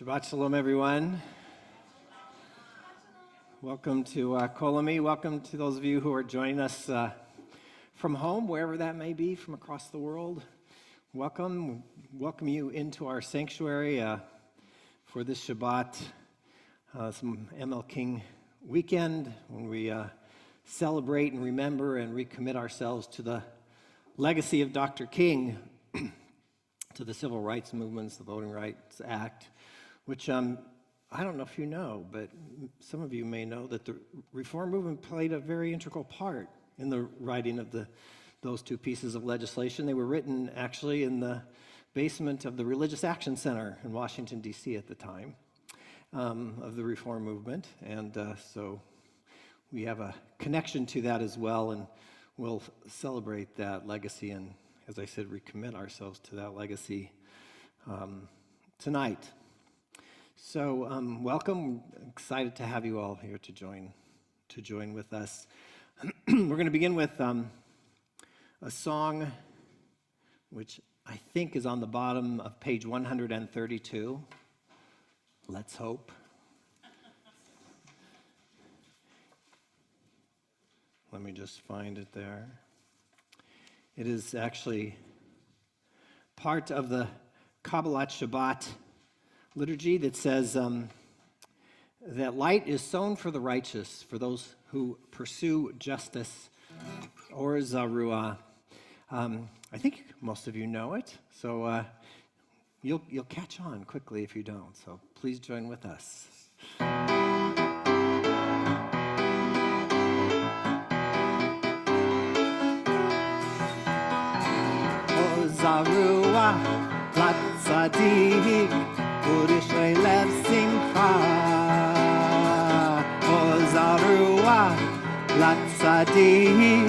Shabbat Shalom, everyone. Welcome to Kol Ami. Welcome to those of you who are joining us from home, wherever that may be, from across the world. Welcome you into our sanctuary for this Shabbat, some ML King weekend, when we celebrate and remember and recommit ourselves to the legacy of Dr. King, to the civil rights movements, the Voting Rights Act, which I don't know if you know, but some of you may know that the Reform movement played a very integral part in the writing of those two pieces of legislation. They were written actually in the basement of the Religious Action Center in Washington, D.C. at the time of the Reform movement. And so we have a connection to that as well, and we'll celebrate that legacy and, as I said, recommit ourselves to that legacy tonight. So welcome. Excited to have you all here to join with us. We're going to begin with a song which I think is on the bottom of page 132. Let's hope. Let me just find it there. It is actually part of the Kabbalat Shabbat liturgy that says that light is sown for the righteous, for those who pursue justice, or Zaruah. I think most of you know it, so you'll catch on quickly if you don't. So please join with us. Zaruah, lat tzadik, u'rishrei lev simcha. O Zaruah, lat tzadik,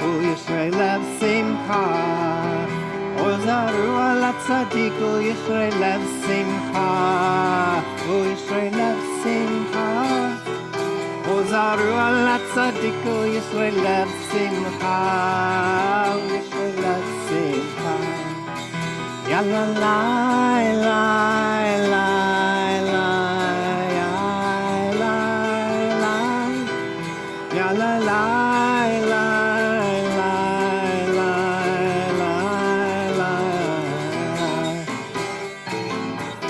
u'rishrei lev simcha. O Zaruah, lat tzadik, u'rishrei lev simcha. U'rishrei lev simcha. O Zaruah, lat tzadik, u'rishrei lev simcha. U'rishrei lev simcha. Ya la la la la la ya la la ya la la la la la la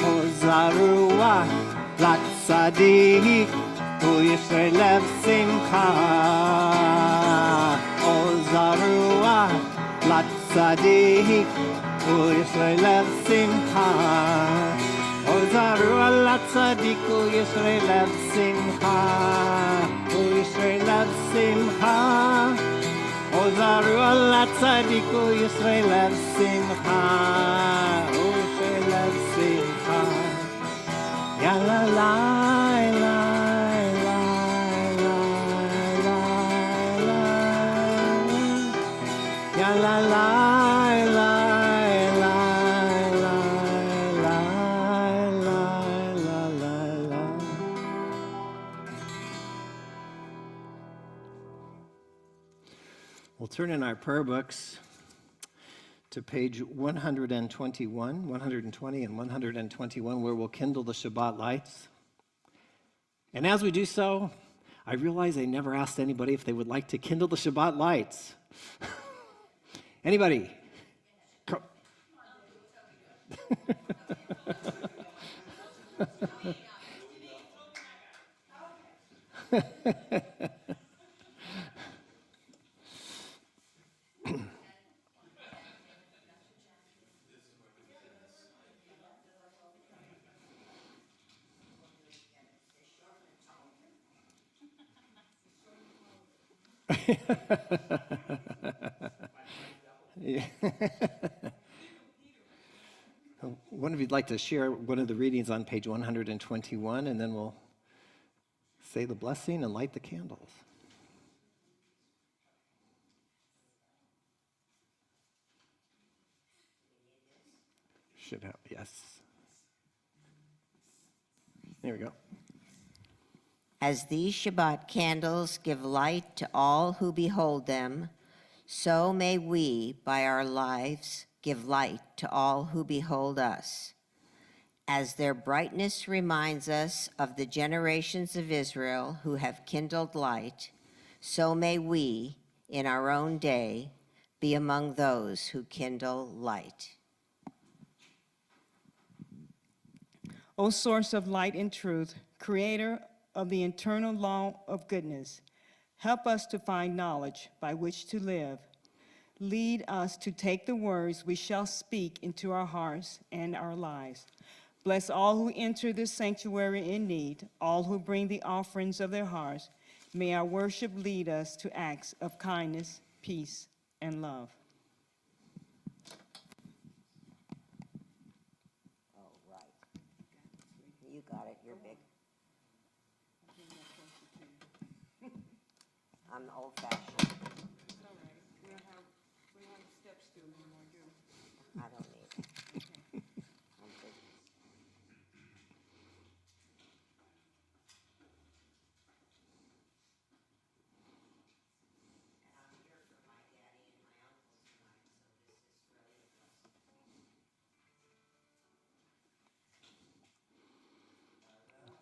O Zaruah lat tzadik u'yishrei lev simcha. O Zaruah lat tzadik u'yishrei lev simcha. O Zaruah lat tzadik u'yishrei lev simcha. U'yishrei lev simcha. O Zaruah lat tzadik u'yishrei lev simcha. U'yishrei lev simcha. Ya la la la la la la la ya la la la. We'll turn in our prayer books to page 120 and 121, where we'll kindle the Shabbat lights. And as we do so, I realize I never asked anybody if they would like to kindle the Shabbat lights. Anybody? Yeah. One of you'd like to share one of the readings on page 121, and then we'll say the blessing and light the candles. Should have, yes. There we go. As these Shabbat candles give light to all who behold them, so may we, by our lives, give light to all who behold us. As their brightness reminds us of the generations of Israel who have kindled light, so may we, in our own day, be among those who kindle light. O source of light and truth, creator of the eternal law of goodness, help us to find knowledge by which to live. Lead us to take the words we shall speak into our hearts and our lives. Bless all who enter this sanctuary in need, all who bring the offerings of their hearts. May our worship lead us to acts of kindness, peace, and love. Oh, right. You got it, you're big. I'm old-fashioned. It's all right. We don't have steps to anymore, do we? I don't need it. I'm big.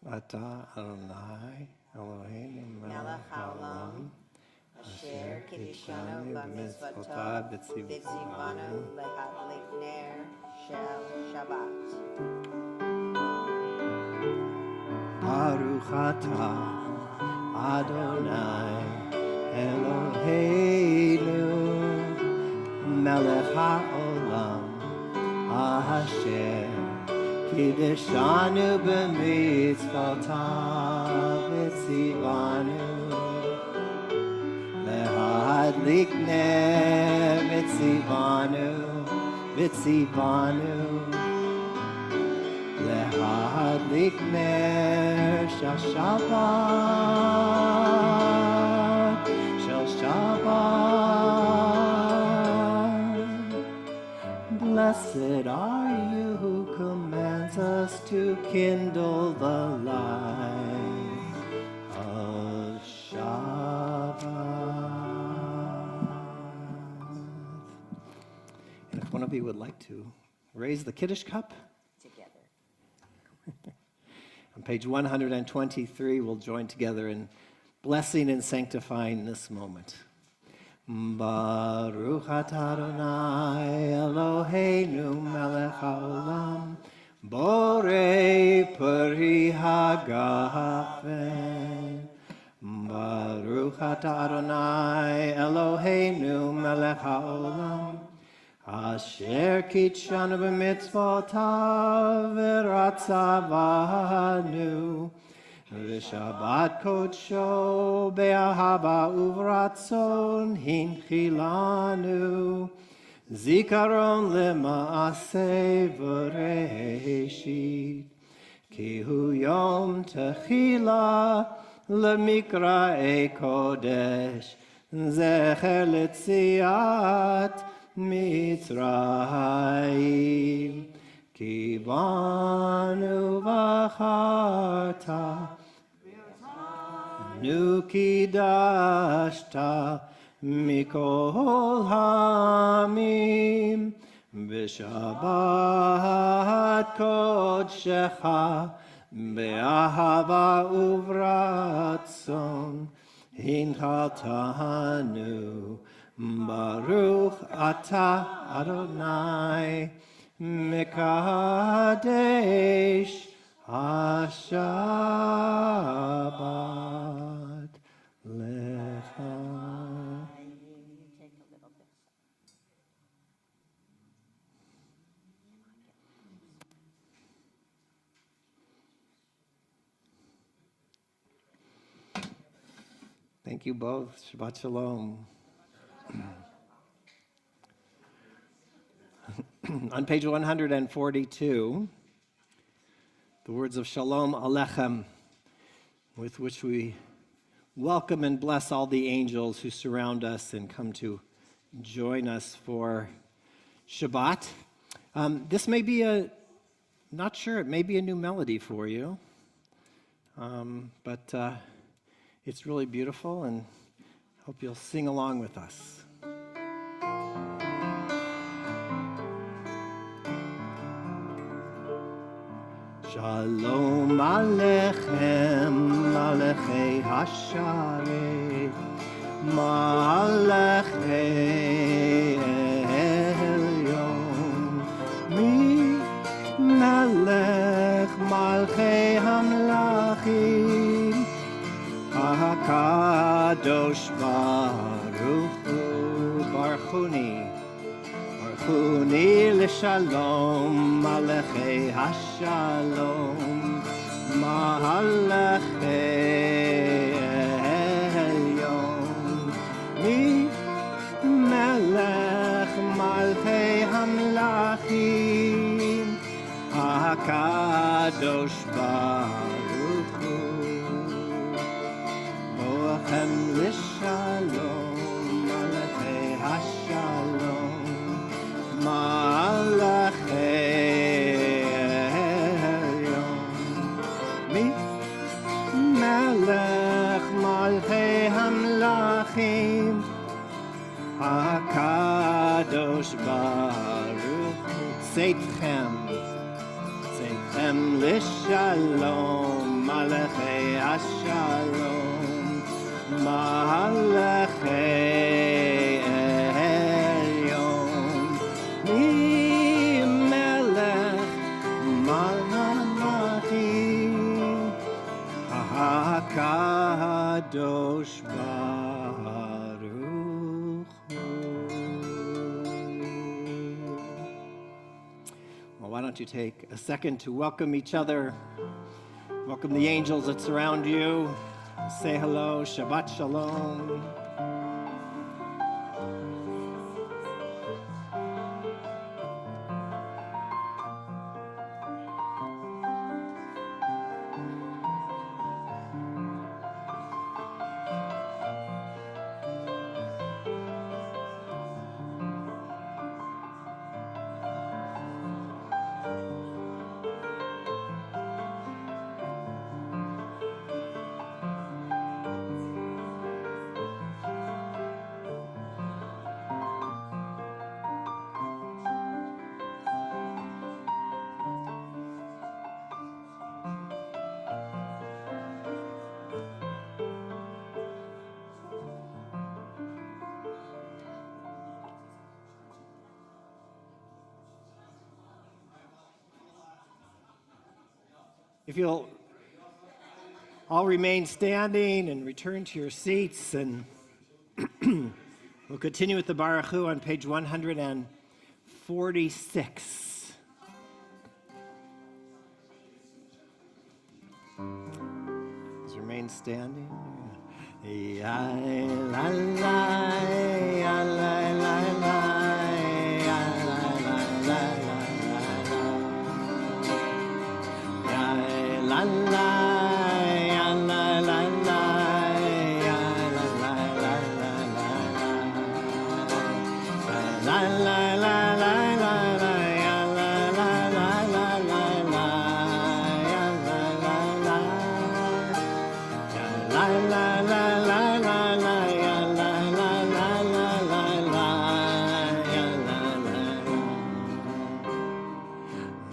Ata Adonai Eloheinu Melech haolam, asher kiddushanu b'mitzvotav, v'tzivanu lehatlik ner shel Shabbat. Baruch atah Adonai Eloheinu melech haolam asher kiddushanu b'mitzvotav v'tzivanu lehadlik ner v'tzivanu lehadlik ner shel Shabbat. Blessed are you who commands us to kindle the light of Shabbat. And if one of you would like to raise the Kiddush cup, Together. on page 123, we'll join together in blessing and sanctifying this moment. Baruch atah Adonai Eloheinu melech haolam borei peri hagafen. Baruch atah Adonai Eloheinu melech haolam asher kitshanu b'mitzvotav v'ratzavanu v'shabbat kodsho be'ahava uvratzon hinchilanu zikaron lema'aseh v'reishit ki hu yom techila lemikra'e kodesh zecher letziat Mitzrayim ki banu v'acharta nu kidashta mikol hamim b'shabbat kodshecha be'ahava uvratzon hinchaltanu Baruch atah Adonai Mekadesh HaShabbat Lecha. Thank you both. Shabbat Shalom. On page 142, the words of Shalom Alechem, with which we welcome and bless all the angels who surround us and come to join us for Shabbat. This may be not sure, it may be a new melody for you, but it's really beautiful, and hope you'll sing along with us. Shalom Alechem, Malachei Hasharet, Malachei Elyon, Mi Melech Malchei Hamlachim, HaKadosh Baruch Hu, Barchuni L'Shalom, Malachei Hashalom, Malachei Elyon, Mi Melech Malchei Hamlachim, HaKadosh Baruch Hu, Moachem L'Shalom, Malachei Hashalom, Malachei Elyon, Mi Melech Malchei Hamlachim, HaKadosh Baruch Hu, Seitchem L'Shalom, Malachei Hashalom, Malachei Elyon, Mi Melech Malachim, HaKadosh Baruch Hu. Well, why don't you take a second to welcome each other, welcome the angels that surround you, say hello, Shabbat Shalom. If you'll all remain standing and return to your seats, and we'll continue with the Baruch Hu on page 146. Please remain standing. Ya la la, ya la la la, ya la la la la la. La la, ya la la la, ya la la la la la. La la la la la la, ya la la la la la la, ya la la la. Ya la la la la la la, ya la la la la la la, ya la la la.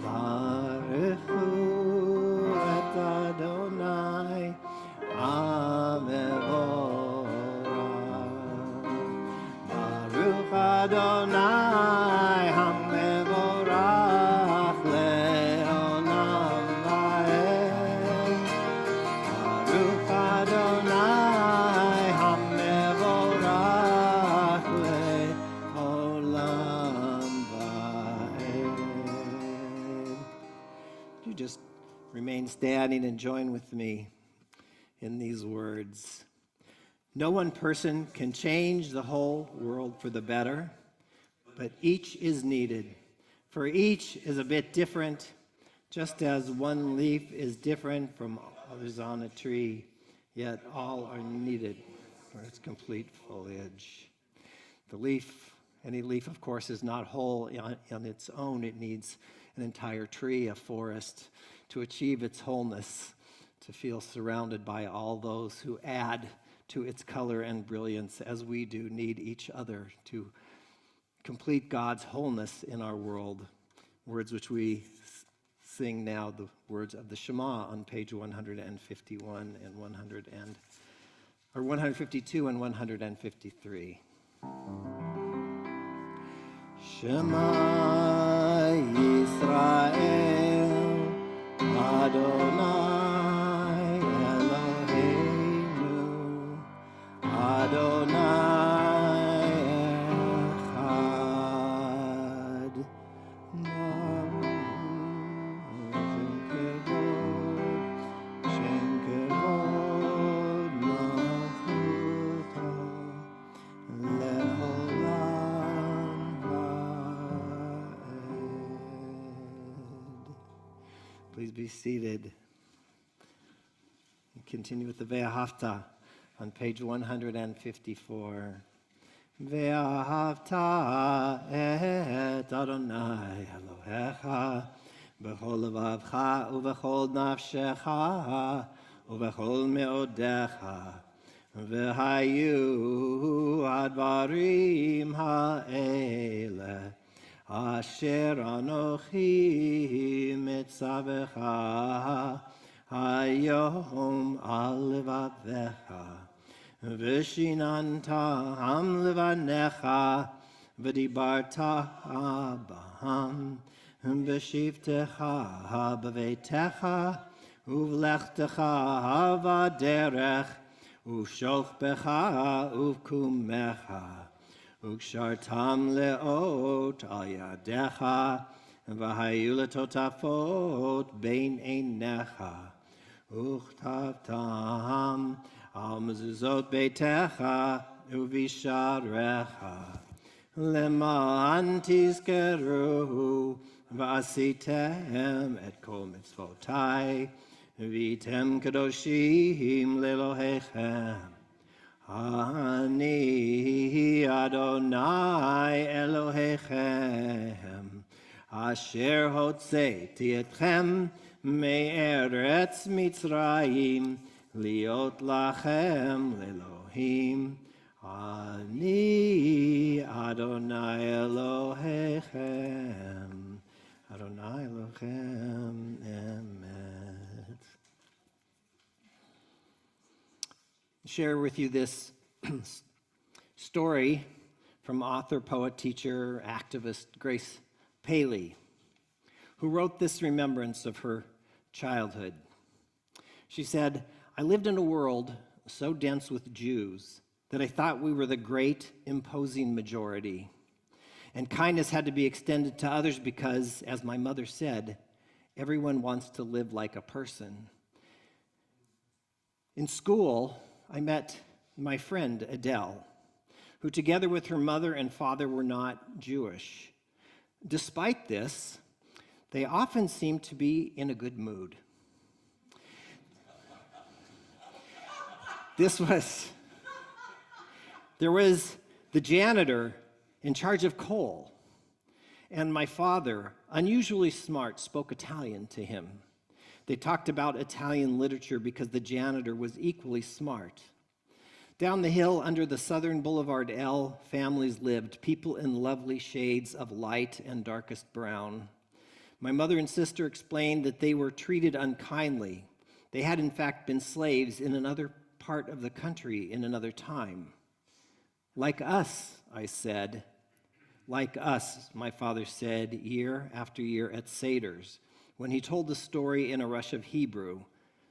Baruch Hu Adonai Hamevorach, Baruch Adonai Hamevorach le'olam va'ed, Baruch Adonai Hamevorach le'olam va'ed. You just remain standing and join with me in these words. No one person can change the whole world for the better, but each is needed. For each is a bit different, just as one leaf is different from others on a tree, yet all are needed for its complete foliage. The leaf, any leaf, of course, is not whole on its own. It needs an entire tree, a forest, to achieve its wholeness, to feel surrounded by all those who add to its color and brilliance, as we do need each other to complete God's wholeness in our world. Words which we sing now the words of the Shema on page 151 and 152 and 153. Shema Yisrael Adonai Eloheinu Adonai Echad Shem Kevod Malchuto Le'olam Va'ed. Please be seated. Continue with the Ve'ahavta on page 154. Ve'ahavta et Adonai Elohecha b'chol levavcha u'b'chol nafshecha u'b'chol me'odecha v'hayu advarim ha'ele asher anochi mitzavecha hayom al levavecha v'shinanta ham levanecha v'dibarta b'ham v'shivtecha b'veitecha uv'lechtecha v'derech uv'sholchbecha uv'kumecha uv'kshartam leot al yadecha v'hayu letotafot bein einecha Uchtavtam al mezuzot beitecha uvisharecha leman tizkeru v'asitem et kol mitzvotai v'item kadoshim lelohechem Ani Adonai Elohechem asher hotzeiti etchem me'eretz Mitzrayim liot lachem lelohim Ani Adonai Elohechem Adonai Elohechem Emet. Share with you this story from author, poet, teacher, activist Grace Paley, who wrote this remembrance of her childhood. She said, "I lived in a world so dense with Jews that I thought we were the great, imposing majority. And kindness had to be extended to others because, as my mother said, everyone wants to live like a person. In school, I met my friend Adele, who together with her mother and father were not Jewish. Despite this, they often seemed to be in a good mood. There was the janitor in charge of coal, and my father, unusually smart, spoke Italian to him. They talked about Italian literature because the janitor was equally smart. Down the hill under the Southern Boulevard L, families lived, people in lovely shades of light and darkest brown. My mother and sister explained that they were treated unkindly. They had, in fact, been slaves in another part of the country in another time. Like us, I said. Like us, my father said year after year at Seder's, when he told the story in a rush of Hebrew,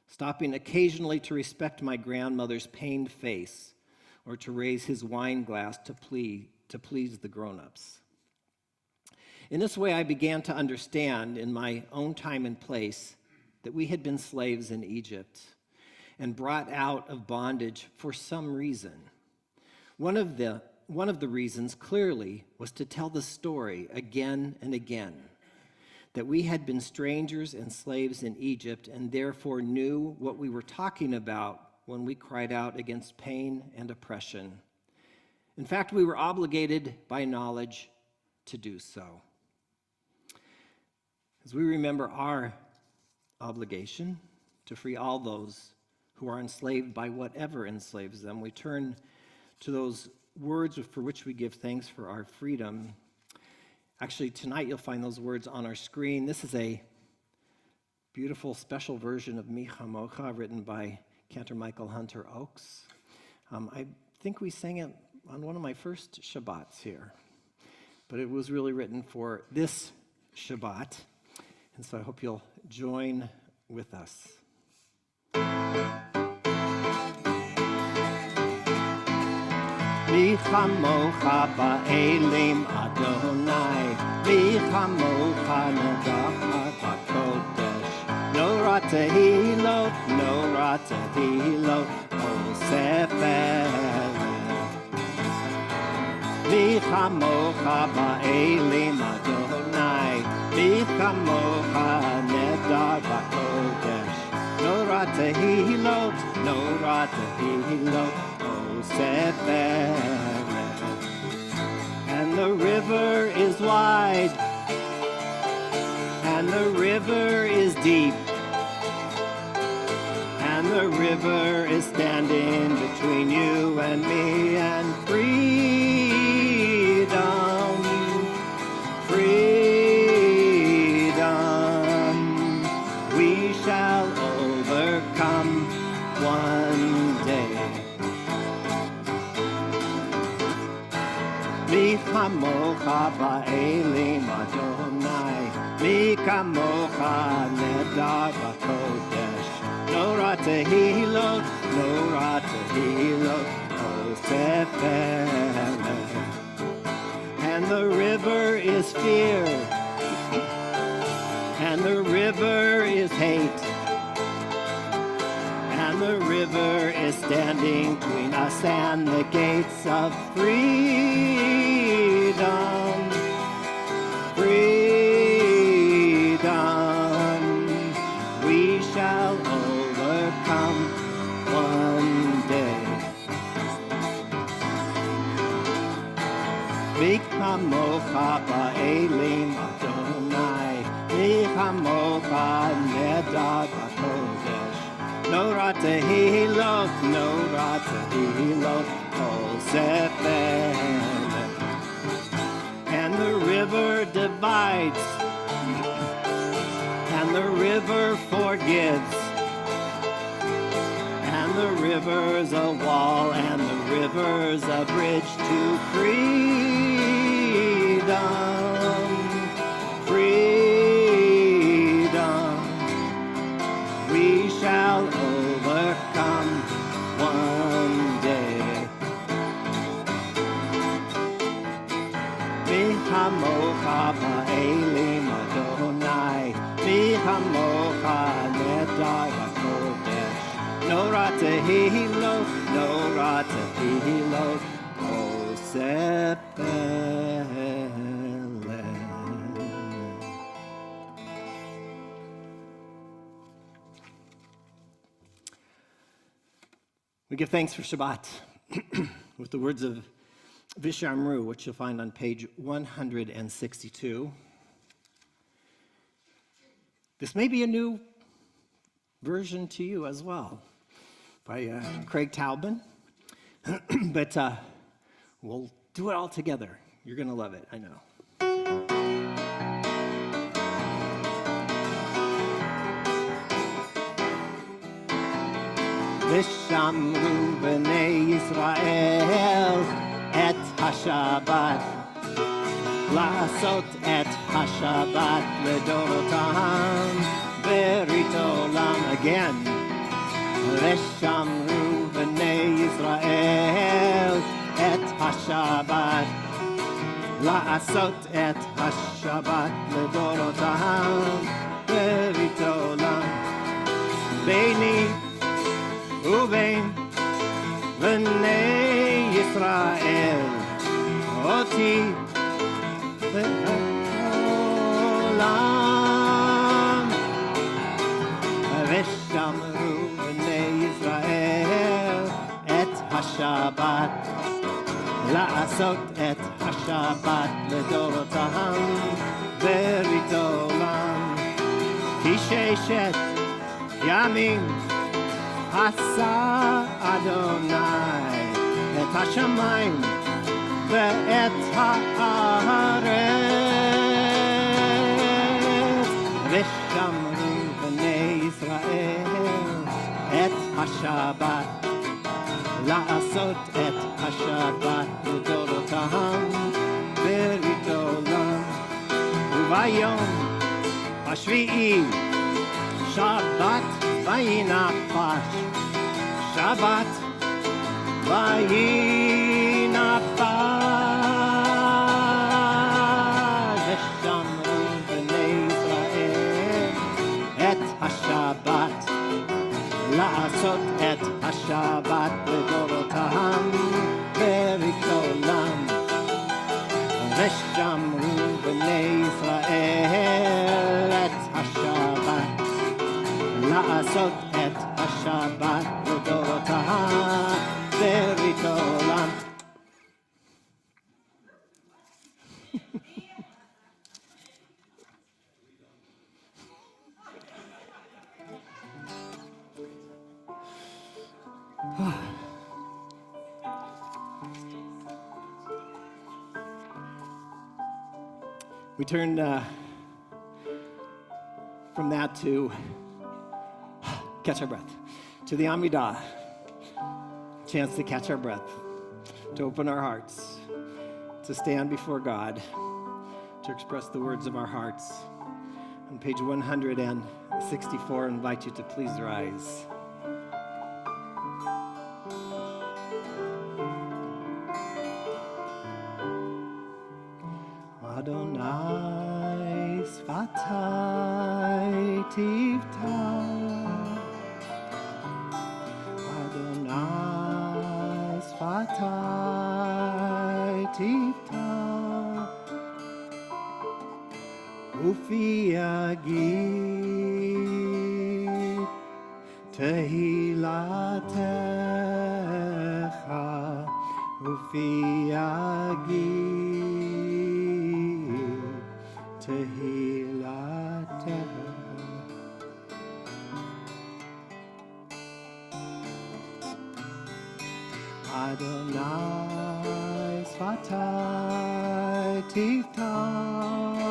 stopping occasionally to respect my grandmother's pained face or to raise his wine glass to please the grown-ups. In this way, I began to understand in my own time and place that we had been slaves in Egypt and brought out of bondage for some reason. One of the reasons clearly was to tell the story again and again, that we had been strangers and slaves in Egypt and therefore knew what we were talking about when we cried out against pain and oppression. In fact, we were obligated by knowledge to do so. As we remember our obligation to free all those who are enslaved by whatever enslaves them, we turn to those words for which we give thanks for our freedom. Actually, tonight you'll find those words on our screen. This is a beautiful special version of Mi Chamocha written by Cantor Michael Hunter Oakes. I think we sang it on one of my first Shabbats here, but it was really written for this Shabbat, and so I hope you'll join with us. Mi chamocha ba'elim Adonai, mi chamocha nedachar b'kodesh. No ratahilot, no ratahilot, o sefer. Mi chamocha ba'elim Adonai, mi chamocha nedachar b'kodesh. No ratahilot, no ratahilot, and the river is wide, and the river is deep, and the river is standing between you and me, and freedom, freedom, we shall overcome one day. Mi chamocha ba'elim Adonai, mi kamocha nedar b'kodesh. No ratahilot, no ratahilot, o sefer. And the river is fear, and the river is hate, and the river is standing between us and the gates of freedom, freedom. We shall overcome one day. Mi chamocha ba'elim Adonai, mi chamocha nedar b'kodesh. No ratahilot, no ratahilot, kol sefer. And the river divides, and the river forgives, and the river's a wall, and the river's a bridge to freedom, freedom. We shall overcome one day. Mi chamocha ba'elim Adonai, mi chamocha nedar b'kodesh. No ratahilot, no ratahilot, o sefer. We give thanks for Shabbat with the words of Vishamru, which you'll find on page 162. This may be a new version to you as well, by Craig Taubman, but we'll do it all together. You're going to love it, I know. ושמרו בני ישראל את השבת, לעשות את השבת לדורותם ברית עולם. Again. ושמרו בני ישראל את השבת, לעשות את השבת לדורותם ברית עולם. ביני ובין בני ישראל אותי בעולם. ושמרו בני ישראל את השבת, לעשות את השבת לדורותם ברית עולם. כי ששת ימים עשה אדוני את השמיים ואת הארץ, ושמרו בני השבת, לעשות את השבת לדורותם ברית עולם. וביום השביעי שבת וינפש, שבת וינפש, ושמרו בני ישראל את השבת, לעשות את השבת לדורותם ברית עולם. ושמרו בני ישראל את השבת, לעשות את השבת לדורותם ברית עולם. We turn from that to catch our breath, to the Amidah, chance to catch our breath, to open our hearts, to stand before God, to express the words of our hearts. On page 164, I invite you to please rise. Adonai sfatai tiftach, Adonai sfatai tiftach, ufi yagid tehilatecha, ufi yagid tehilatecha. Adonai sfatai tiftach,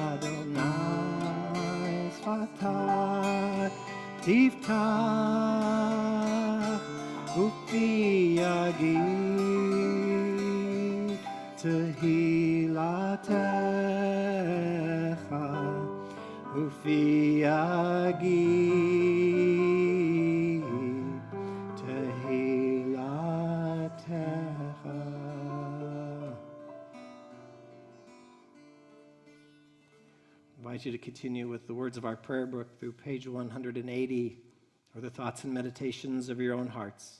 Adonai sfatai tiftach, ufi yagid tehilatecha, ufi yagid tehilatecha. I invite you to continue with the words of our prayer book through page 180, or the thoughts and meditations of your own hearts.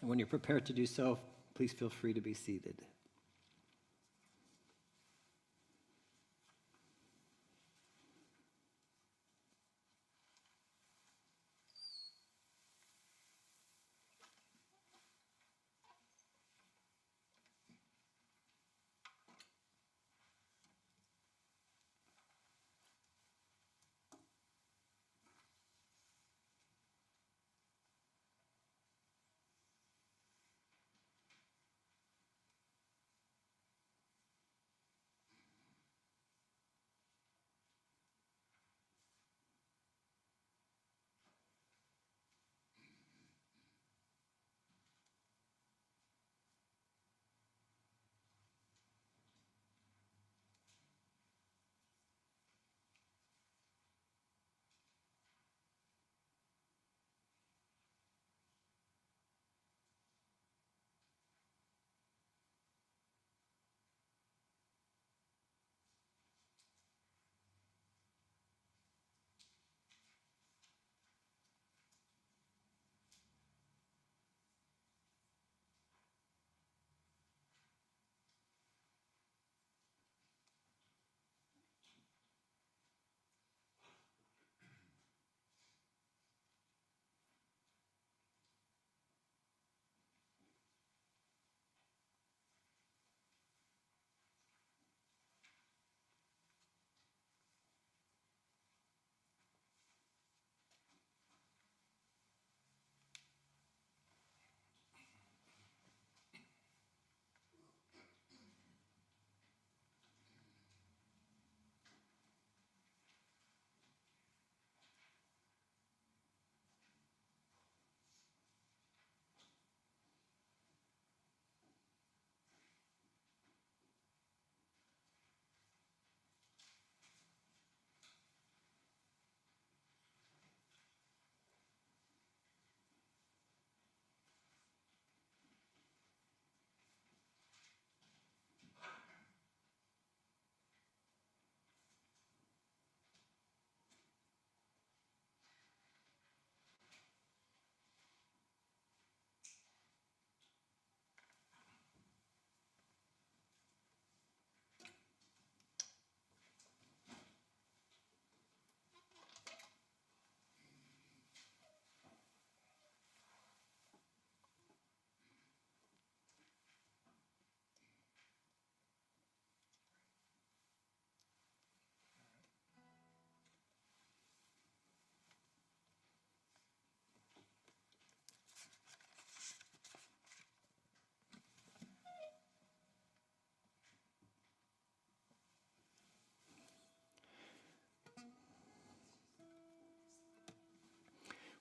And when you're prepared to do so, please feel free to be seated.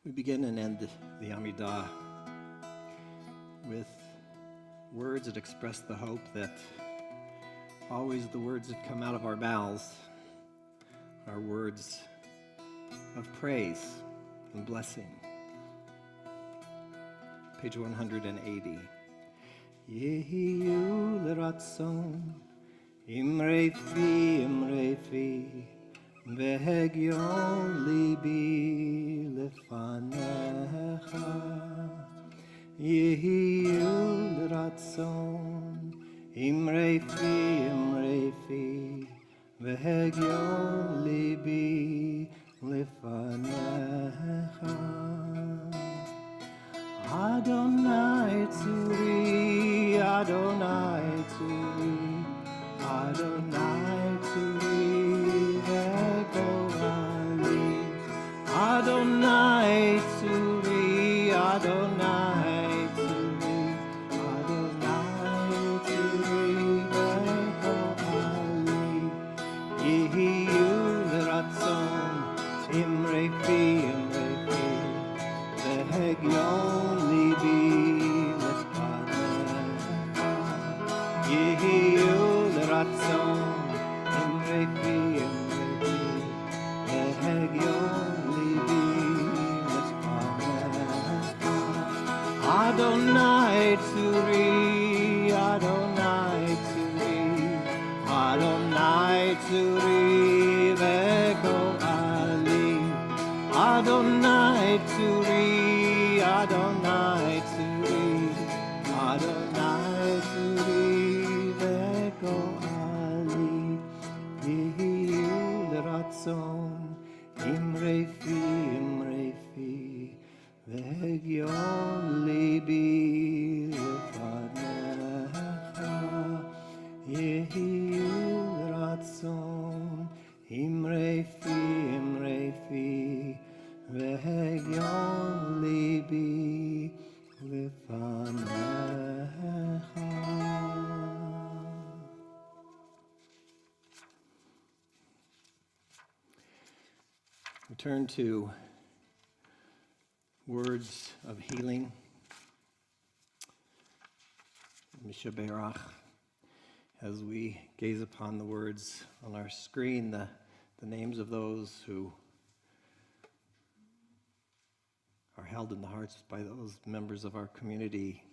We begin and end the Amidah with words that express the hope that always the words that come out of our mouths are words of praise and blessing. Page 180. Yehiyu l'ratzon imrei fi vehegyon libi lefanecha. Yehiyu l'ratzon imrei fi vehegyon libi lefanecha. Adonai Tzuri, Adonai Tzuri, Adonai Tzuri, Ve'Go'ali. Adonai Tzuri, Adonai Tzuri, Adonai Tzuri, Ve'Go'ali. Yehiyu l'ratzon, imrei fi, Vehegyon libi lefanecha. Yehiyu l'ratzon imrei fi vehegyon libi lefanecha. Adonai Tzuri, Adonai Tzuri, Adonai Tzuri, Ve'Go'ali. Adonai Tzuri, Adonai Tzuri, Adonai Tzuri, Ve'Go'ali. Yehiyu l'ratzon imrei fi, vehegyon libi lefanecha. Yehiyu l'ratzon imrei fi, vehegyon libi lefanecha. We turn to words of healing. Mishaberach. As we gaze upon the words on our screen, the names of those who are held in the hearts by those members of our community,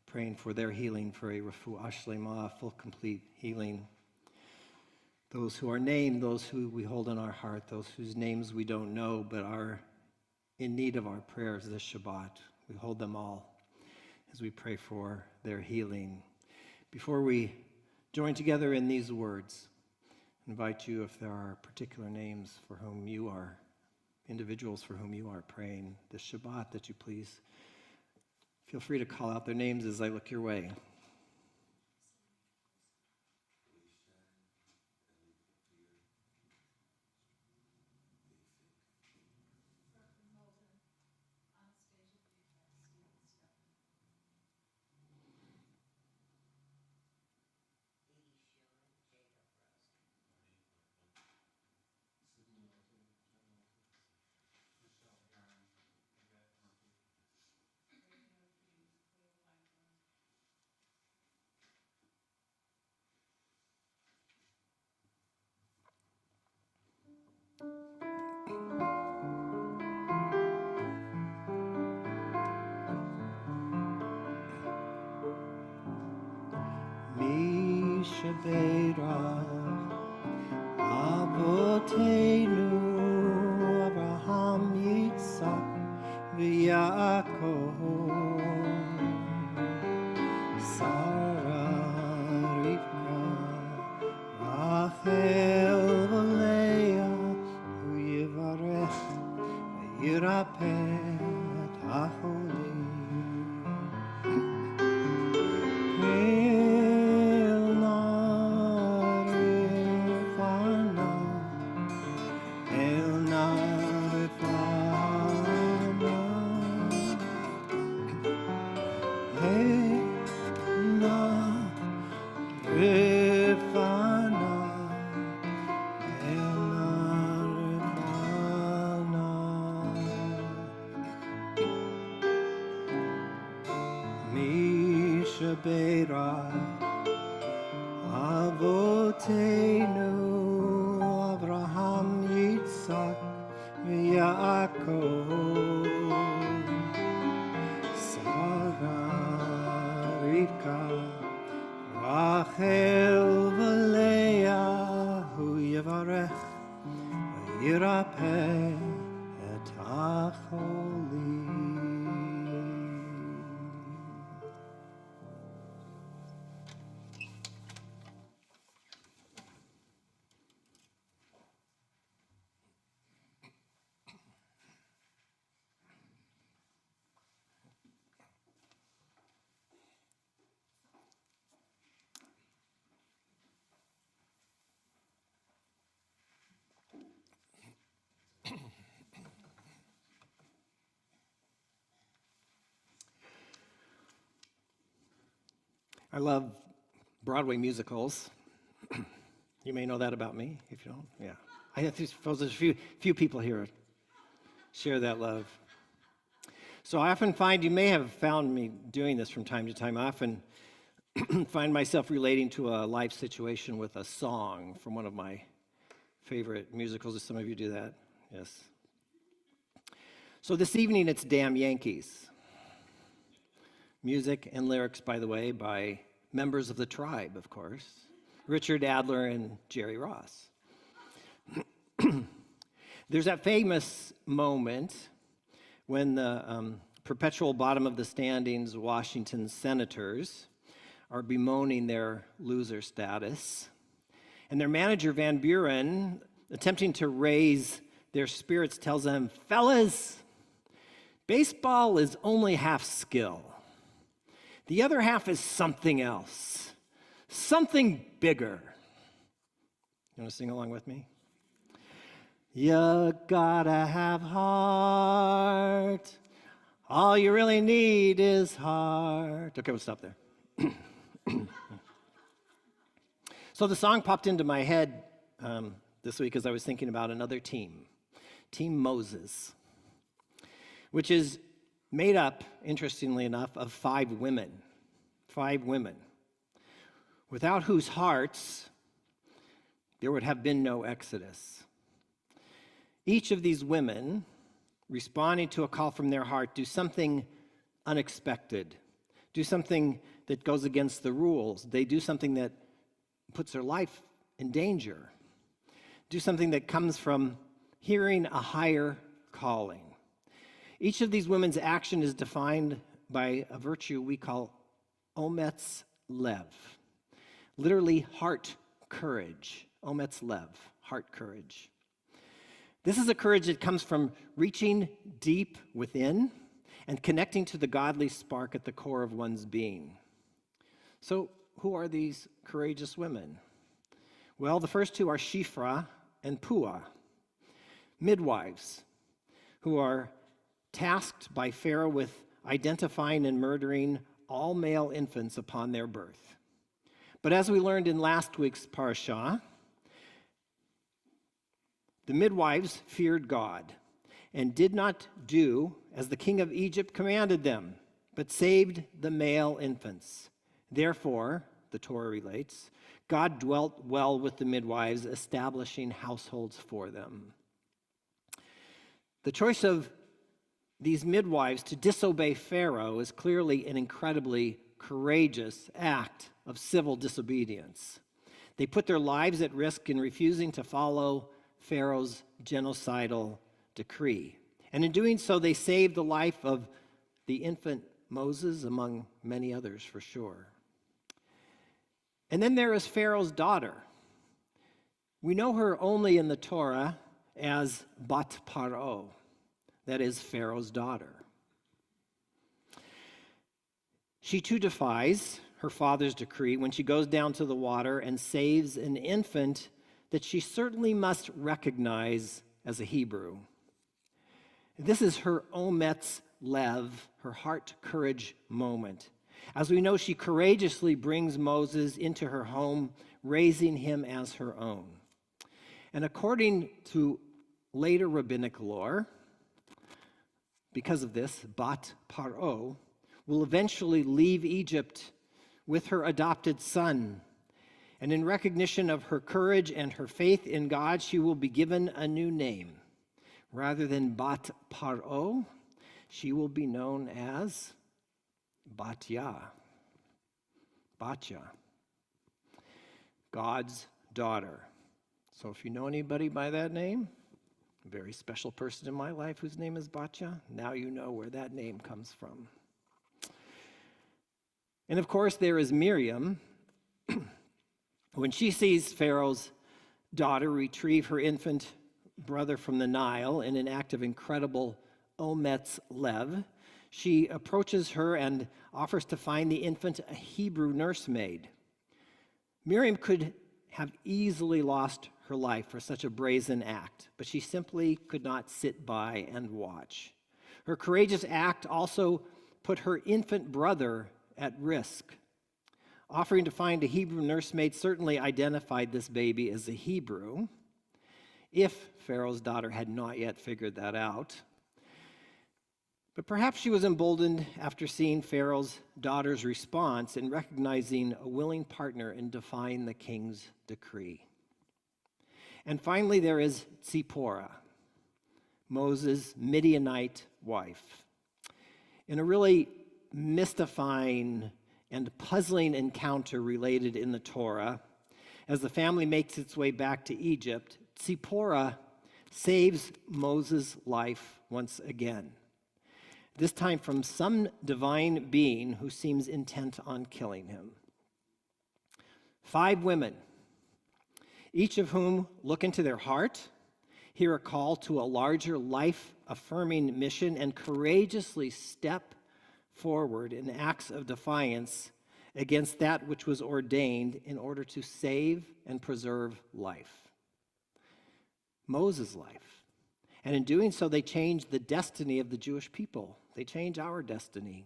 praying for their healing, for a refuah shlema, full, complete healing. Those who are named, those who we hold in our heart, those whose names we don't know but are in need of our prayers this Shabbat. We hold them all as we pray for their healing. Before we join together in these words, I invite you, if there are particular names for whom you are, individuals for whom you are praying this Shabbat, that you please feel free to call out their names as I look your way. Mishaberach Avoteinu Abraham Yitzhak v'Yaakov Sarah Rivka Rachel v'Leah U'yivarech v'yirapeh et hacholim. Mi Shabbat Avotenu Abraham Yitzhak Yaakov Sarah Rivka Rachel v'Leah Hu Yevarech Yirapeh et Acholim. I love Broadway musicals. You may know that about me, if you don't. Yeah. I suppose there's a few people here share that love. So I often find, you may have found me doing this from time to time, I often find myself relating to a life situation with a song from one of my favorite musicals. Do some of you do that? Yes. So this evening it's Damn Yankees. Music and lyrics, by the way, by members of the Tribe, of course, Richard Adler and Jerry Ross. There's that famous moment when the perpetual bottom of the standings Washington Senators are bemoaning their loser status, and their manager, Van Buren, attempting to raise their spirits, tells them, "Fellas, baseball is only half skill. The other half is something else, something bigger." You want to sing along with me? You gotta have heart. All you really need is heart. Okay, we'll stop there. So the song popped into my head this week as I was thinking about another team, Team Moses, which is made up, interestingly enough, of 5 women, without whose hearts there would have been no Exodus. Each of these women, responding to a call from their heart, do something unexpected, do something that goes against the rules. They do something that puts their life in danger, do something that comes from hearing a higher calling. Each of these women's action is defined by a virtue we call ometz lev, literally heart courage. Ometz lev, heart courage. This is a courage that comes from reaching deep within and connecting to the godly spark at the core of one's being. So, who are these courageous women? Well, the first 2 are Shifra and Puah, midwives who are tasked by Pharaoh with identifying and murdering all male infants upon their birth. But as we learned in last week's parashah, the midwives feared God and did not do as the king of Egypt commanded them, but saved the male infants. Therefore, the Torah relates, God dwelt well with the midwives, establishing households for them. The choice of these midwives to disobey Pharaoh is clearly an incredibly courageous act of civil disobedience. They put their lives at risk in refusing to follow Pharaoh's genocidal decree. And in doing so, they saved the life of the infant Moses, among many others for sure. And then there is Pharaoh's daughter. We know her only in the Torah as Bat Paro, that is Pharaoh's daughter. She too defies her father's decree when she goes down to the water and saves an infant that she certainly must recognize as a Hebrew. This is her ometz lev, her heart courage moment. As we know, she courageously brings Moses into her home, raising him as her own. And according to later rabbinic lore, because of this, Bat Paro will eventually leave Egypt with her adopted son. And in recognition of her courage and her faith in God, she will be given a new name. Rather than Bat Paro, she will be known as Batya. Batya, God's daughter. So if you know anybody by that name, a very special person in my life whose name is Batya, now you know where that name comes from. And of course, there is Miriam. When she sees Pharaoh's daughter retrieve her infant brother from the Nile in an act of incredible Ometz Lev, she approaches her and offers to find the infant a Hebrew nursemaid. Miriam could have easily lost her life for such a brazen act, but she simply could not sit by and watch. Her courageous act also put her infant brother at risk. Offering to find a Hebrew nursemaid certainly identified this baby as a Hebrew, if Pharaoh's daughter had not yet figured that out. But perhaps she was emboldened after seeing Pharaoh's daughter's response and recognizing a willing partner in defying the king's decree. And finally, there is Tzipporah, Moses' Midianite wife. In a really mystifying and puzzling encounter related in the Torah, as the family makes its way back to Egypt, Tzipporah saves Moses' life once again, this time from some divine being who seems intent on killing him. 5 women, each of whom look into their heart, hear a call to a larger life-affirming mission, and courageously step forward in acts of defiance against that which was ordained in order to save and preserve life. Moses' life. And in doing so, they changed the destiny of the Jewish people. They change our destiny.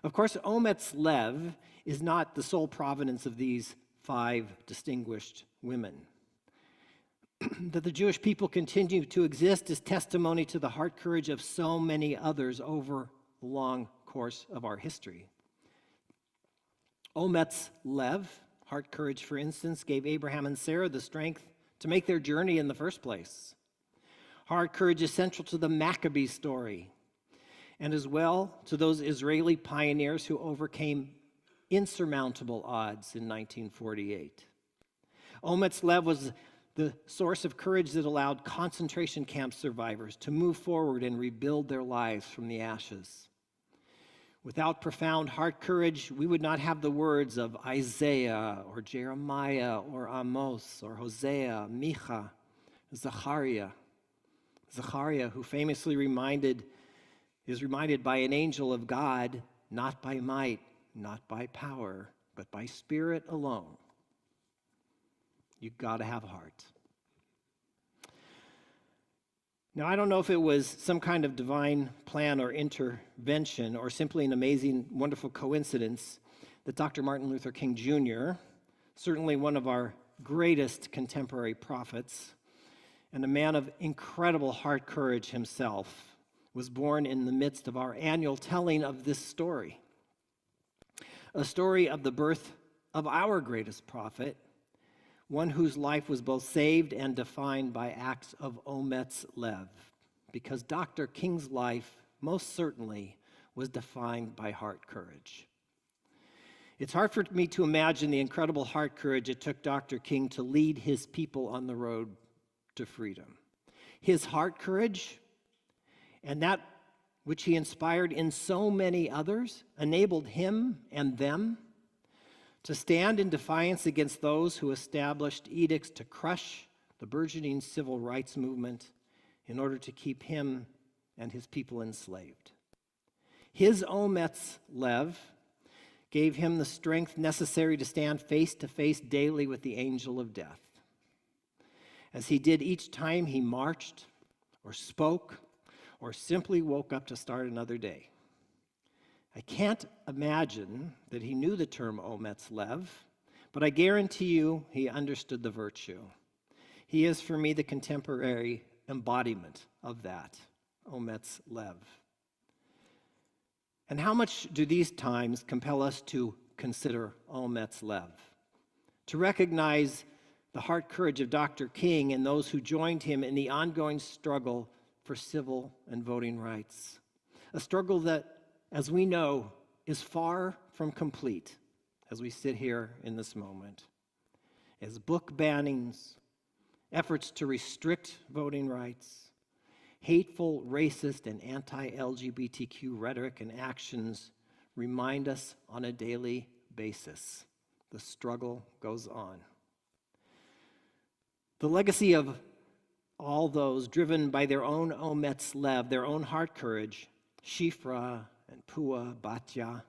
Of course, Ometz Lev is not the sole provenance of these 5 distinguished women. That the Jewish people continue to exist is testimony to the heart courage of so many others over the long course of our history. Ometz Lev, heart courage, for instance, gave Abraham and Sarah the strength to make their journey in the first place. Heart courage is central to the Maccabee story, and as well to those Israeli pioneers who overcame insurmountable odds in 1948. Ometz Lev was the source of courage that allowed concentration camp survivors to move forward and rebuild their lives from the ashes. Without profound heart courage, we would not have the words of Isaiah or Jeremiah or Amos or Hosea, Micha, Zechariah, who famously is reminded by an angel of God, not by might, not by power, but by spirit alone. You've got to have a heart. Now, I don't know if it was some kind of divine plan or intervention or simply an amazing, wonderful coincidence that Dr. Martin Luther King Jr., certainly one of our greatest contemporary prophets, and a man of incredible heart courage himself, was born in the midst of our annual telling of this story. A story of the birth of our greatest prophet, one whose life was both saved and defined by acts of Ometz Lev, because Dr. King's life most certainly was defined by heart courage. It's hard for me to imagine the incredible heart courage it took Dr. King to lead his people on the road to freedom. His heart courage and that which he inspired in so many others enabled him and them to stand in defiance against those who established edicts to crush the burgeoning civil rights movement in order to keep him and his people enslaved. His Ometz Lev gave him the strength necessary to stand face to face daily with the angel of death, as he did each time he marched or spoke or simply woke up to start another day. I can't imagine that he knew the term Ometz Lev, but I guarantee you he understood the virtue. He is, for me, the contemporary embodiment of that, Ometz Lev. And how much do these times compel us to consider Ometz Lev, to recognize the heart courage of Dr. King and those who joined him in the ongoing struggle for civil and voting rights, a struggle that, as we know, is far from complete as we sit here in this moment, as book bannings, efforts to restrict voting rights, hateful, racist, and anti-LGBTQ rhetoric and actions remind us on a daily basis. The struggle goes on. The legacy of all those driven by their own Ometz Lev, their own heart courage, Shifra and Pua, Batya,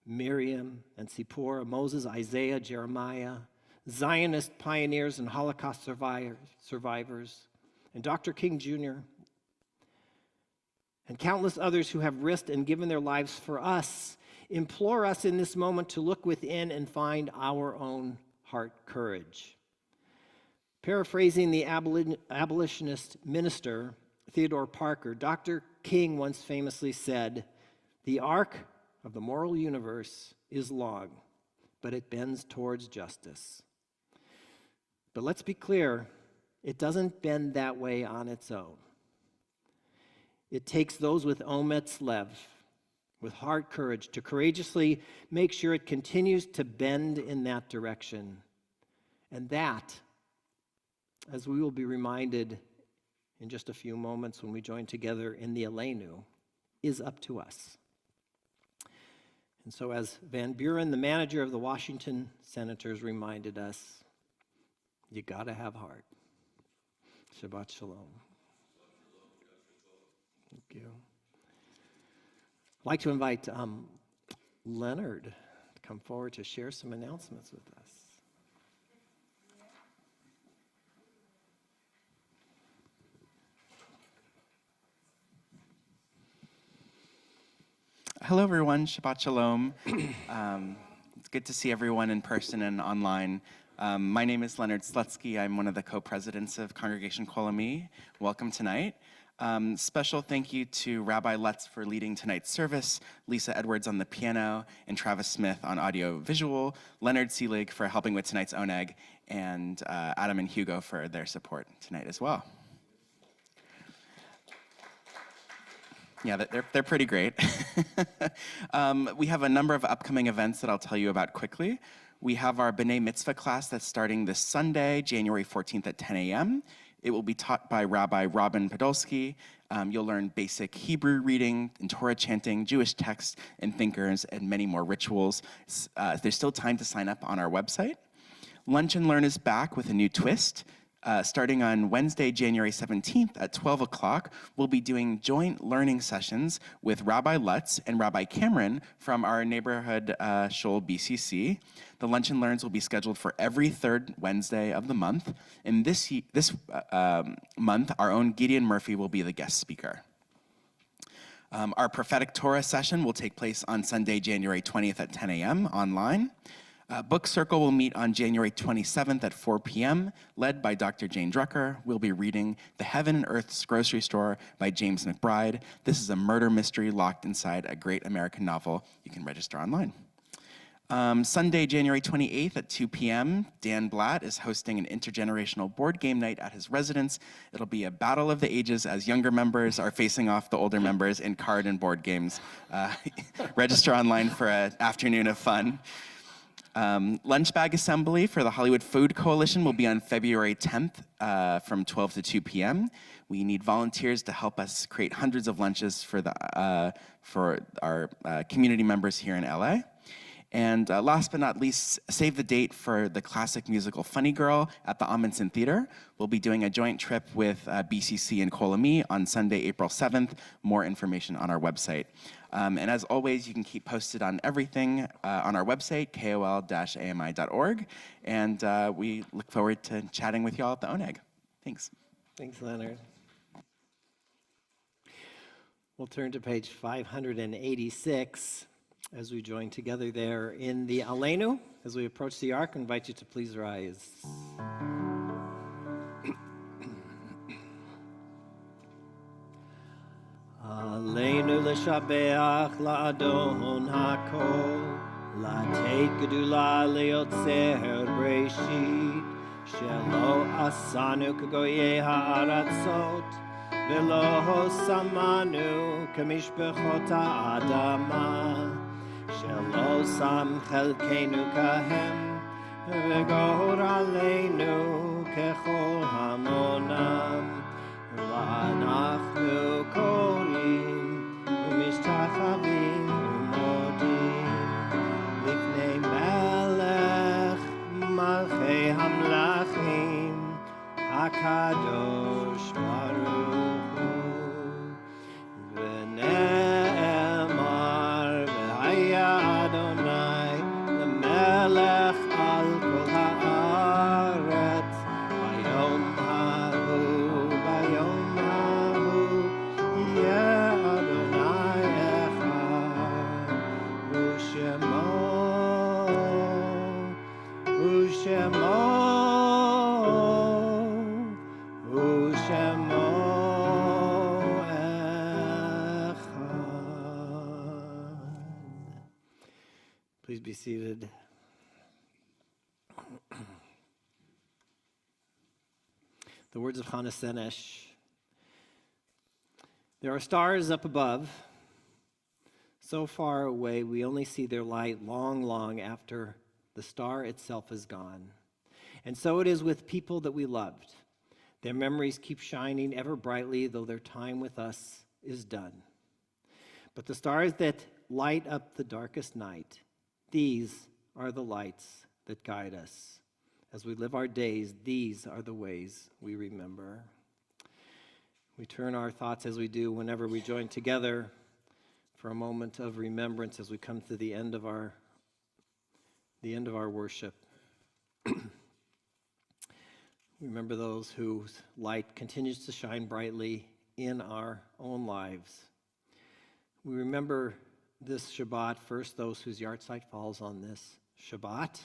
Miriam and Sipporah, Moses, Isaiah, Jeremiah, Zionist pioneers and Holocaust survivors, and Dr. King Jr., and countless others who have risked and given their lives for us, implore us in this moment to look within and find our own heart courage. Paraphrasing the abolitionist minister, Theodore Parker, Dr. King once famously said, "The arc of the moral universe is long, but it bends towards justice." But let's be clear, it doesn't bend that way on its own. It takes those with Ometz Lev, with heart courage, to courageously make sure it continues to bend in that direction. And that, as we will be reminded in just a few moments when we join together in the Aleinu, is up to us. And so as Van Buren, the manager of the Washington Senators, reminded us, you gotta have heart. Shabbat Shalom. Thank you. I'd like to invite Leonard to come forward to share some announcements with us. Hello, everyone. Shabbat Shalom. It's good to see everyone in person and online. My name is Leonard Slutsky. I'm one of the co-presidents of Congregation Kol Ami. Welcome tonight. Special thank you to Rabbi Lutz for leading tonight's service, Lisa Edwards on the piano, and Travis Smith on audio visual, Leonard Seelig for helping with tonight's oneg, and Adam and Hugo for their support tonight as well. Yeah, they're pretty great. We have a number of upcoming events that I'll tell you about quickly. We have our B'nai Mitzvah class that's starting this Sunday, January 14th at 10 a.m. It will be taught by Rabbi Robin Podolsky. You'll learn basic Hebrew reading and Torah chanting, Jewish texts and thinkers, and many more rituals. There's still time to sign up on our website. Lunch and Learn is back with a new twist. Starting on Wednesday, January 17th at 12 o'clock, we'll be doing joint learning sessions with Rabbi Lutz and Rabbi Cameron from our neighborhood shul BCC. The Lunch and Learns will be scheduled for every third Wednesday of the month. And this month, our own Gideon Murphy will be the guest speaker. Our prophetic Torah session will take place on Sunday, January 20th at 10 a.m. online. Book Circle will meet on January 27th at 4 p.m., led by Dr. Jane Drucker. We'll be reading The Heaven and Earth's Grocery Store by James McBride. This is a murder mystery locked inside a great American novel. You can register online. Sunday, January 28th at 2 p.m., Dan Blatt is hosting an intergenerational board game night at his residence. It'll be a battle of the ages as younger members are facing off the older members in card and board games. Register online for an afternoon of fun. Lunch bag assembly for the Hollywood Food Coalition will be on February 10th from 12 to 2 p.m. We need volunteers to help us create hundreds of lunches for our community members here in LA. And last but not least, save the date for the classic musical Funny Girl at the Amundsen Theater. We'll be doing a joint trip with BCC and Kol Ami on Sunday, April 7th. More information on our website. And as always, you can keep posted on everything on our website, kol-ami.org. And we look forward to chatting with you all at the oneg. Thanks. Thanks, Leonard. We'll turn to page 586 as we join together there in the Aleinu. As we approach the ark, I invite you to please rise. עלינו לשבח לאדון הכל, לתת גדולה ליוצר בראשית, שלא עשנו כגויי הארצות, ולא שמנו כמשפחות האדמה, שלא שם חלקנו כהם, וגורלנו ככל המונם. ואנחנו קוראים ומשתחווים ומודים לפני מלך מלכי המלכים הקדוש ברוך הוא. ונאמר והיה אדוני למלך על כל הארץ ביום ההוא ביום ההוא יהיה אדוני אחד ושמו Please be seated. The words of Chana Senesh. There are stars up above, so far away we only see their light long, long after the star itself is gone. And so it is with people that we loved. Their memories keep shining ever brightly, though their time with us is done. But the stars that light up the darkest night, these are the lights that guide us. As we live our days, these are the ways we remember. We turn our thoughts, as we do whenever we join together, for a moment of remembrance as we come to the end of our worship. Remember those whose light continues to shine brightly in our own lives. We remember this Shabbat, first those whose yahrzeit falls on this Shabbat,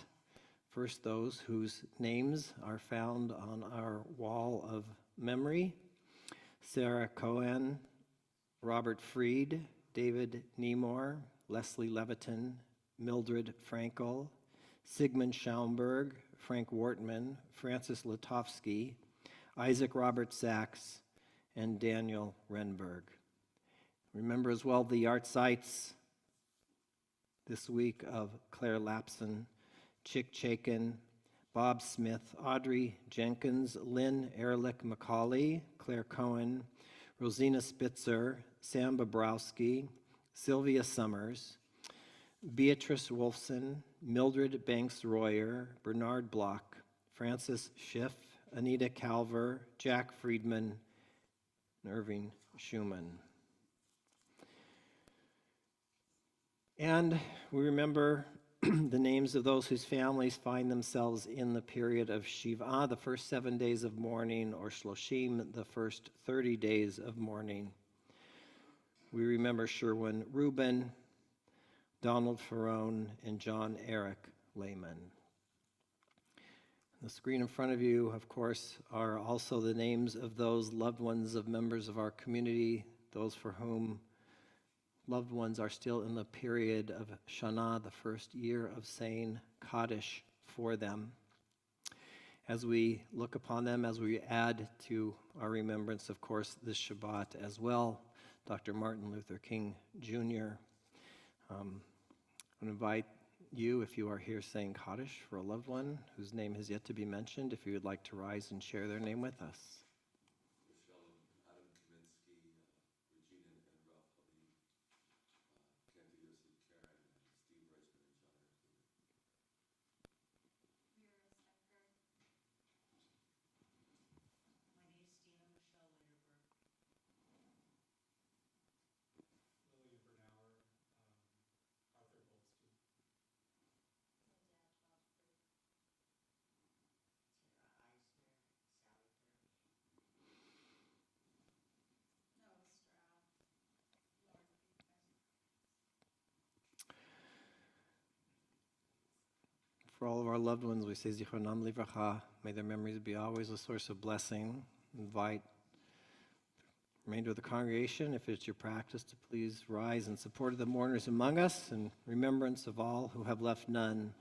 first those whose names are found on our wall of memory: Sarah Cohen, Robert Freed, David Nemor, Leslie Leviton, Mildred Frankel, Sigmund Schaumburg, Frank Wortman, Francis Lutovsky, Isaac Robert Sachs, and Daniel Renberg. Remember as well the yahrzeits this week of Claire Lapson, Chick Chaikin, Bob Smith, Audrey Jenkins, Lynn Ehrlich McCauley, Claire Cohen, Rosina Spitzer, Sam Bobrowski, Sylvia Summers, Beatrice Wolfson, Mildred Banks Royer, Bernard Block, Francis Schiff, Anita Calver, Jack Friedman, and Irving Schumann. And we remember the names of those whose families find themselves in the period of Shiva, the first 7 days of mourning, or Shloshim, the first 30 days of mourning. We remember Sherwin Rubin, Donald Ferrone, and John Eric Lehman. The screen in front of you, of course, are also the names of those loved ones of members of our community, those for whom loved ones are still in the period of Shana, the first year of saying Kaddish for them. As we look upon them, as we add to our remembrance, of course, this Shabbat as well, Dr. Martin Luther King Jr. I invite you, if you are here saying Kaddish for a loved one whose name has yet to be mentioned, if you would like to rise and share their name with us. For all of our loved ones, we say Zichronam Livracha. May their memories be always a source of blessing. Invite Remainder of the congregation, if it's your practice to please rise in support of the mourners among us and remembrance of all who have left none,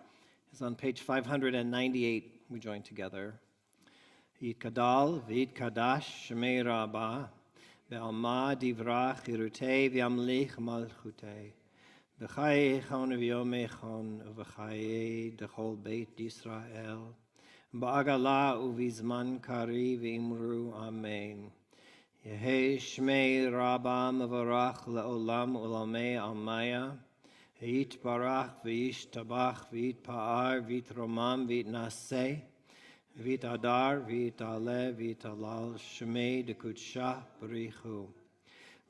is on page 598. We join together. Yitkadal v'yitkadash shemei rabbah ve'alma divrach irutei v'yamlich malchutei v'chayei echon v'yomei echon v'chayei dechol beit Yisrael ba'agala uvizman kari v'imru amen. Yehei shmei rabbah mevarach le'olam ulamei almaya v'yitbarach v'yishtabach v'yitpa'ar v'yitromam v'yitnaseh v'yitadar v'yitaleh v'yitalal shmei dekudsha b'richu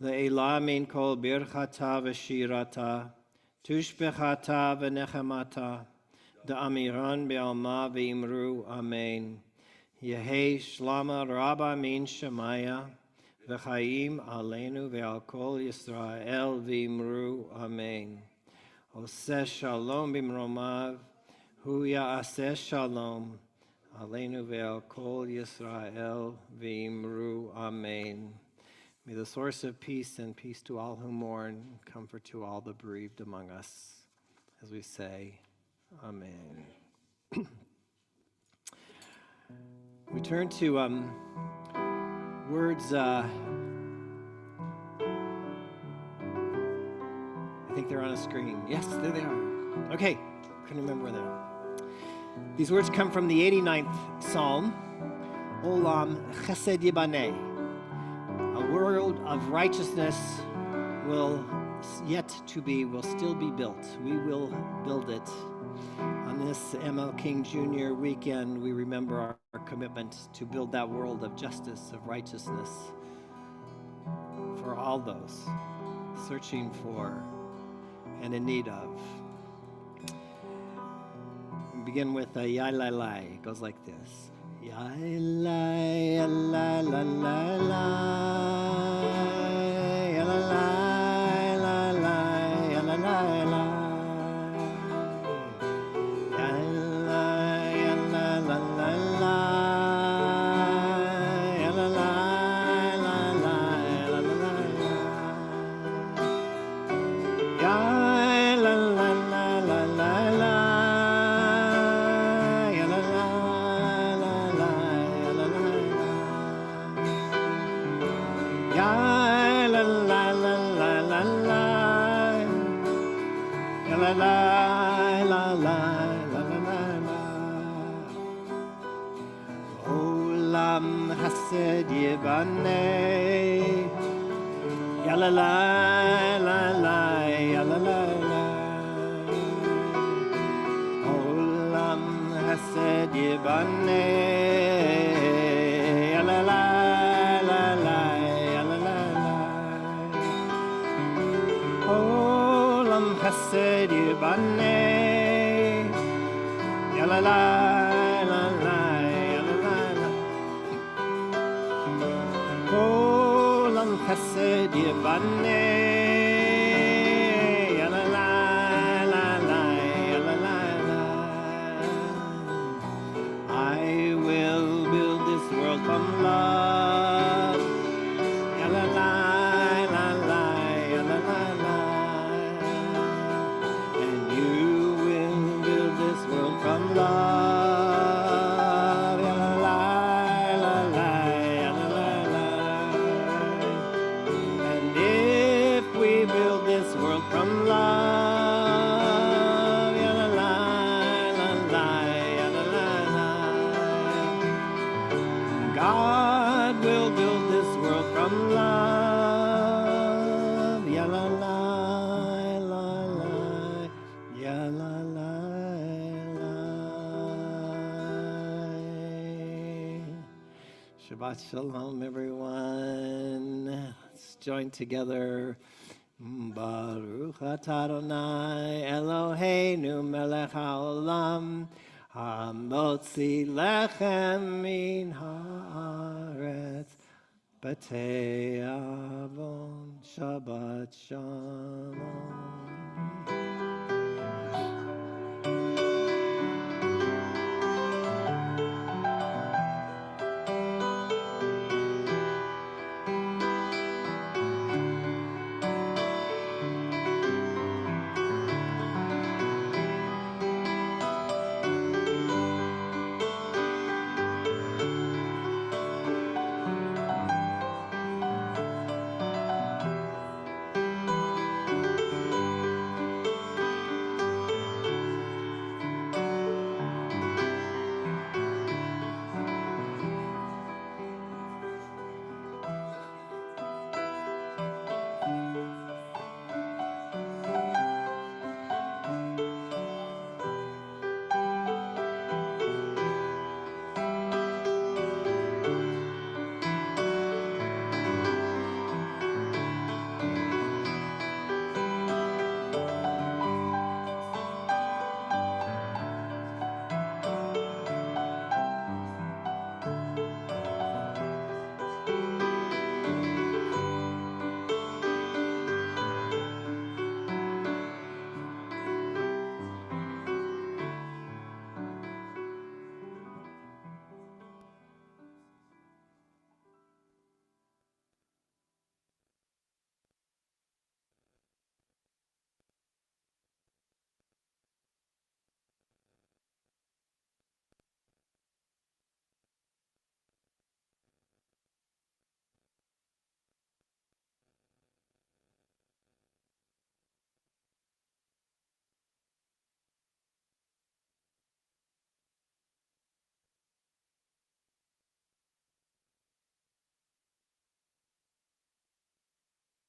le'elah min kol birchata v'shirata tushbechata v'nechemata da'amiran be'alma v'imru amen. Yehei shlama rabba min shemaya v'chaim aleinu ve'al kol Yisrael v'imru amen. Oseh shalom b'mromav hu ya'aseh shalom aleinu ve'al kol Yisrael v'imru amen. May the source of peace and peace to all who mourn, comfort to all the bereaved among us, as we say, amen. We turn to words, I think they're on a screen. Yes, there they are. Okay, couldn't remember them. These words come from the 89th Psalm, Olam Chesed Yibaneh. A world of righteousness will still be built. We will build it. On this ML King Jr. weekend, we remember our commitment to build that world of justice, of righteousness for all those searching for and in need of. We begin with a ya la la. It goes like this. Ya la ya la la la la ya la la la ya la la la. Olam Hased Yibaneh, ya la la la la, ya la la la. Olam Hased Yibaneh, ya la la la la, ya la la la. Olam Hased Yibaneh, ya la la. Chesed Yibaneh, ya la la la la, ya la la la. I will build this world from love, ya la la la la, ya la la la. And you will build this world from love, ya la la la la, ya la la la. We build this world from love, ya la la la la, ya la la la. God will build this world from love, ya la la la la, ya la la la. Shabbat shalom, everyone. Let's join together. Baruch atah Adonai Eloheinu melech haolam hamotzi lechem min haaretz b'tei avon Shabbat shalom.